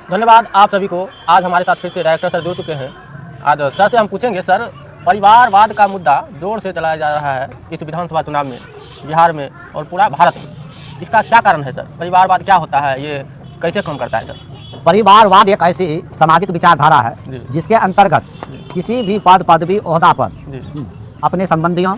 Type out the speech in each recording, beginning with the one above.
धन्यवाद आप सभी को। आज हमारे साथ फिर से डायरेक्टर सर जुड़ चुके हैं। आज सर से हम पूछेंगे, सर परिवारवाद का मुद्दा जोर से चलाया जा रहा है इस विधानसभा चुनाव में, बिहार में और पूरा भारत में। इसका क्या कारण है सर? परिवारवाद क्या होता है, ये कैसे काम करता है सर? परिवारवाद एक ऐसी सामाजिक विचारधारा है जिसके अंतर्गत किसी भी पद पदवी ओहदा पर अपने संबंधियों,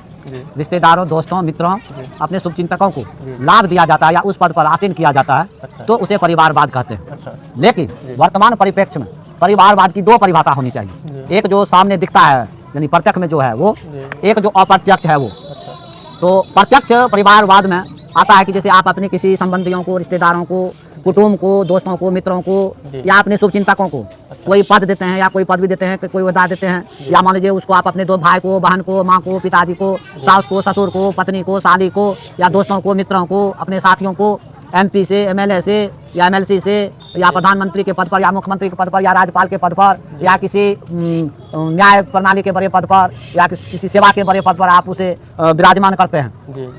रिश्तेदारों, दोस्तों, मित्रों, अपने शुभचिंतकों को लाभ दिया जाता है या उस पद पर आसीन किया जाता है। अच्छा। तो उसे परिवारवाद कहते हैं। अच्छा। लेकिन वर्तमान परिप्रेक्ष्य में परिवारवाद की दो परिभाषा होनी चाहिए। एक जो सामने दिखता है यानी प्रत्यक्ष में जो है वो, एक जो अप्रत्यक्ष है वो। अच्छा। तो प्रत्यक्ष परिवारवाद में आता है कि जैसे आप अपने किसी संबंधियों को, रिश्तेदारों को, कुटुंब को, दोस्तों को, मित्रों को या अपने शुभचिंतकों को कोई पद देते हैं या कोई पदवी देते हैं, कोई ओहदा देते हैं, या मान लीजिए उसको आप अपने दो भाई को, बहन को, माँ को, पिताजी को, सास को, ससुर को, पत्नी को, साली को, या दोस्तों को, मित्रों को, अपने साथियों को MP से, MLA से या MLC से या प्रधानमंत्री के पद पर या मुख्यमंत्री के पद पर या राज्यपाल के पद पर या किसी न्याय प्रणाली के बड़े पद पर या किसी सेवा के बड़े पद पर आप उसे विराजमान करते हैं,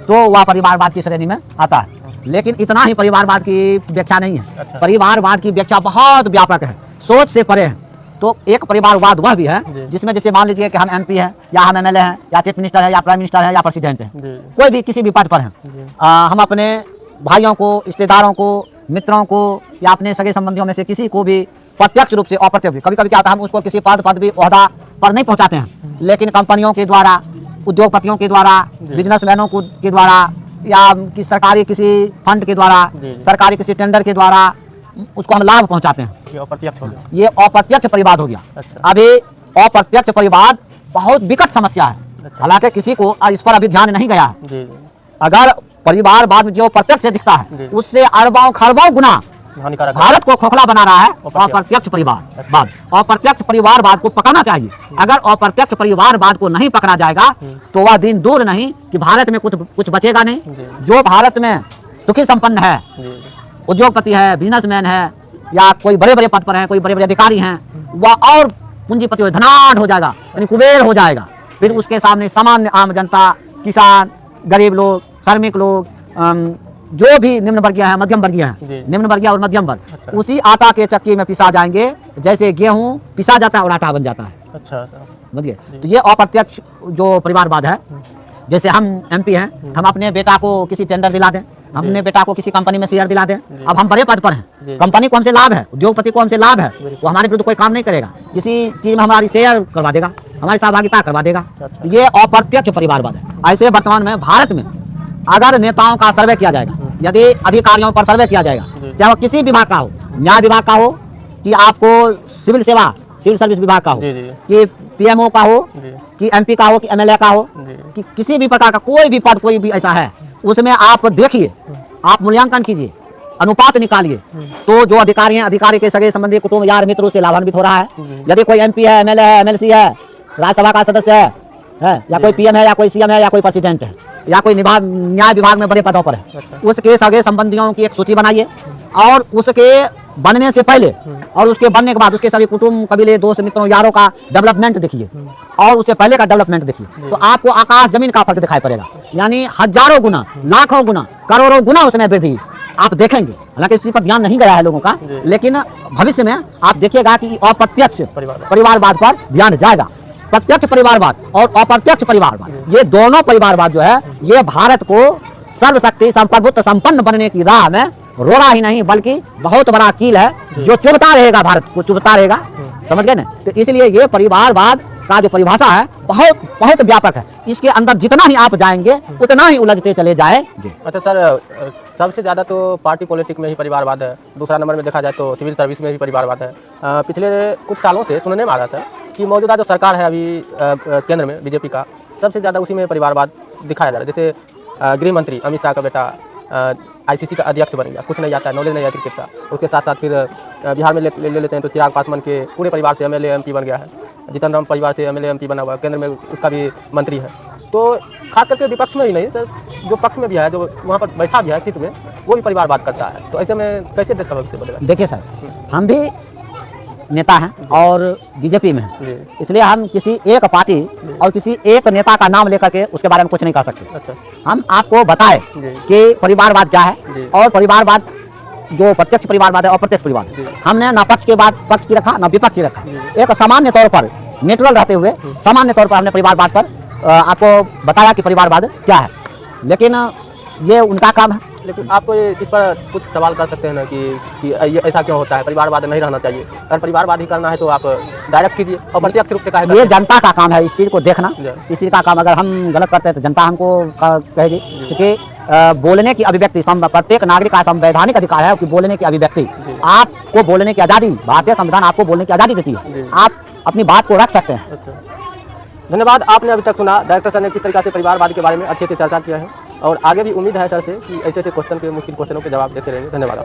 तो वह परिवारवाद की श्रेणी में आता है। लेकिन इतना ही परिवारवाद की व्याख्या नहीं है। अच्छा। परिवारवाद की व्याख्या बहुत व्यापक है, सोच से परे है। तो एक परिवारवाद वह भी है जिसमें जैसे मान लीजिए कि हम MP हैं या हम MLA हैं या चीफ मिनिस्टर है या प्राइम मिनिस्टर है या प्रेसिडेंट है, कोई भी किसी भी पद पर हैं, हम अपने भाइयों को, रिश्तेदारों को, मित्रों को या अपने सगे संबंधियों में से किसी को भी प्रत्यक्ष रूप से, अप्रत्यक्ष, कभी कभी क्या होता है हम उसको किसी पद पदवी ओहदा पर नहीं पहुंचाते हैं, लेकिन कंपनियों के द्वारा, उद्योगपतियों के द्वारा, बिजनेसमैनों के द्वारा या सरकारी किसी फंड के द्वारा, सरकारी किसी टेंडर के द्वारा उसको हम लाभ पहुंचाते हैं। ये अप्रत्यक्ष हो गया। ये अप्रत्यक्ष परिवाद हो गया। अच्छा। अभी अप्रत्यक्ष परिवाद बहुत विकट समस्या है। अच्छा। हालांकि किसी को इस पर अभी ध्यान नहीं गया है। जी। अगर परिवारवाद में जो प्रत्यक्ष से दिखता है उससे अरबों खरबों गुना हानिकारक है। भारत को खोखला बना रहा है अप्रत्यक्ष परिवारवाद। अप्रत्यक्ष परिवारवाद को पकड़ना चाहिए। अगर अप्रत्यक्ष परिवारवाद को नहीं पकड़ा जाएगा तो वह दिन दूर नहीं कि भारत में कुछ बचेगा नहीं। जो भारत में सुखी संपन्न है, उद्योगपति है, बिजनेसमैन है या कोई बड़े बड़े पद पर है, कोई बड़े बड़े अधिकारी हैं, वह और पूंजीपति हो, धनाढ़ हो जाएगा, यानी कुबेर हो जाएगा। फिर उसके सामने सामान्य आम जनता, किसान, गरीब लोग, श्रमिक लोग, जो भी निम्न वर्गीय है, मध्यम वर्गीय है, निम्न वर्गीय और मध्यम वर्ग, अच्छा। उसी आटा के चक्की में पिसा जाएंगे जैसे गेहूं पिसा जाता है और आटा बन जाता है। अच्छा। समझिए? तो ये अप्रत्यक्ष जो परिवारवाद है। जैसे हम MP हैं, हम अपने बेटा को किसी टेंडर दिला दें, हमने बेटा को किसी कंपनी में शेयर दिला दें, अब हम बड़े पद पर हैं, कंपनी को हमसे लाभ है, उद्योगपति को हमसे लाभ है, वो हमारे विरुद्ध कोई काम नहीं करेगा, किसी चीज में हमारी शेयर करवा देगा, हमारी सहभागिता करवा देगा। तो ये अप्रत्यक्ष परिवारवाद है। ऐसे वर्तमान में भारत में अगर नेताओं का सर्वे किया जाएगा, यदि अधिकारियों पर सर्वे किया जाएगा, चाहे वो किसी विभाग का हो, न्याय विभाग का हो कि आपको सिविल सेवा, सिविल सर्विस विभाग का हो, कि PMO का हो, कि MP का हो, कि MLA का हो, कि किसी भी प्रकार का कोई भी पद कोई भी ऐसा है, उसमें आप देखिए, आप मूल्यांकन कीजिए, अनुपात निकालिए, तो जो अधिकारी हैं, अधिकारी के सगे संबंधी, कुटुंब, यार मित्र उससे लाभान्वित हो रहा है। यदि कोई MP है, MLA है, MLC है, राज्यसभा का सदस्य है या कोई PM है या कोई CM है या कोई प्रेसिडेंट है या कोई न्याय विभाग में बड़े पदों पर है, उसके सगे संबंधियों की एक सूची बनाइए और उसके बनने से पहले और उसके बनने के बाद उसके सभी कुटुंब, कबीले, दोस्त, मित्रों, यारों का डेवलपमेंट देखिए और उससे पहले का डेवलपमेंट देखिए, तो आपको आकाश जमीन का फर्क दिखाई पड़ेगा। यानी हजारों गुना, लाखों गुना, करोड़ों गुना उसमें वृद्धि आप देखेंगे। हालांकि इसी पर ध्यान नहीं गया है लोगों का, लेकिन भविष्य में आप देखिएगा कि अप्रत्यक्ष परिवारवाद पर ध्यान जाएगा। प्रत्यक्ष परिवारवाद और अप्रत्यक्ष परिवारवाद, ये दोनों परिवारवाद जो है ये भारत को सर्वशक्ति संप्रभुत्व संपन्न बनने की राह में रोड़ा ही नहीं बल्कि बहुत बड़ा कील है जो चुभता रहेगा, भारत को चुभता रहेगा। समझ गए ना? तो इसलिए ये परिवारवाद का जो परिभाषा है बहुत बहुत व्यापक है। इसके अंदर जितना ही आप जाएंगे उतना ही उलझते चले जाएंगे। अच्छा सर, सबसे ज़्यादा तो पार्टी पॉलिटिक्स में ही परिवारवाद है। दूसरा नंबर में देखा जाए तो सिविल सर्विस में ही परिवारवाद है। पिछले कुछ सालों से सुनने में आ रहा था कि मौजूदा जो सरकार है अभी केंद्र में BJP का, सबसे ज़्यादा उसी में परिवारवाद दिखाया जा रहा है। जैसे गृह मंत्री अमित शाह का बेटा ICC का अध्यक्ष बन गया, कुछ नहीं आता है, नॉलेज नहीं है क्रिकेट का। उसके साथ साथ फिर बिहार में ले लेते हैं तो चिराग पासवान के पूरे परिवार से MLA MP बन गया है। जीतन राम परिवार से MLA MP बना हुआ है, केंद्र में उसका भी मंत्री है। तो खास करके विपक्ष में ही नहीं तो जो पक्ष में भी है, जो वहाँ पर बैठा भी है सीट में, वो भी परिवारवाद करता है। तो ऐसे में कैसे देश का भविष्य बनेगा? देखिए सर, हम भी नेता हैं और BJP में हैं, इसलिए हम किसी एक पार्टी और किसी एक नेता का नाम लेकर के उसके बारे में कुछ नहीं कह सकते। अच्छा। हम आपको बताएं कि परिवारवाद क्या है और परिवारवाद जो प्रत्यक्ष परिवारवाद है अप्रत्यक्ष परिवार, हमने ना पक्ष के बाद पक्ष की रखा ना विपक्ष की रखा। एक सामान्य तौर पर न्यूट्रल रहते हुए सामान्य तौर पर हमने परिवारवाद पर आपको बताया कि परिवारवाद क्या है, लेकिन ये उनका काम है। लेकिन आप तो इस पर कुछ सवाल कर सकते हैं ना कि ये ऐसा क्यों होता है, परिवारवाद नहीं रहना चाहिए। अगर परिवारवाद ही करना है तो आप डायरेक्ट कीजिए और प्रत्यक्ष रूप से कहा ये जनता का काम है इस चीज़ को देखना, इस चीज़ का काम। अगर हम गलत करते हैं तो जनता हमको कहेगी, क्योंकि बोलने की अभिव्यक्ति प्रत्येक नागरिक का संवैधानिक अधिकार है कि बोलने की अभिव्यक्ति, आपको बोलने की आज़ादी, भारतीय संविधान आपको बोलने की आज़ादी देती है, आप अपनी बात को रख सकते हैं। अच्छा, धन्यवाद। आपने अभी तक सुना डायरेक्टर सर ने किस तरीके से परिवारवाद के बारे में अच्छे से चर्चा किया है, और आगे भी उम्मीद है सर से कि ऐसे ऐसे क्वेश्चन के मुश्किल क्वेश्चनों के जवाब देते रहेंगे। धन्यवाद।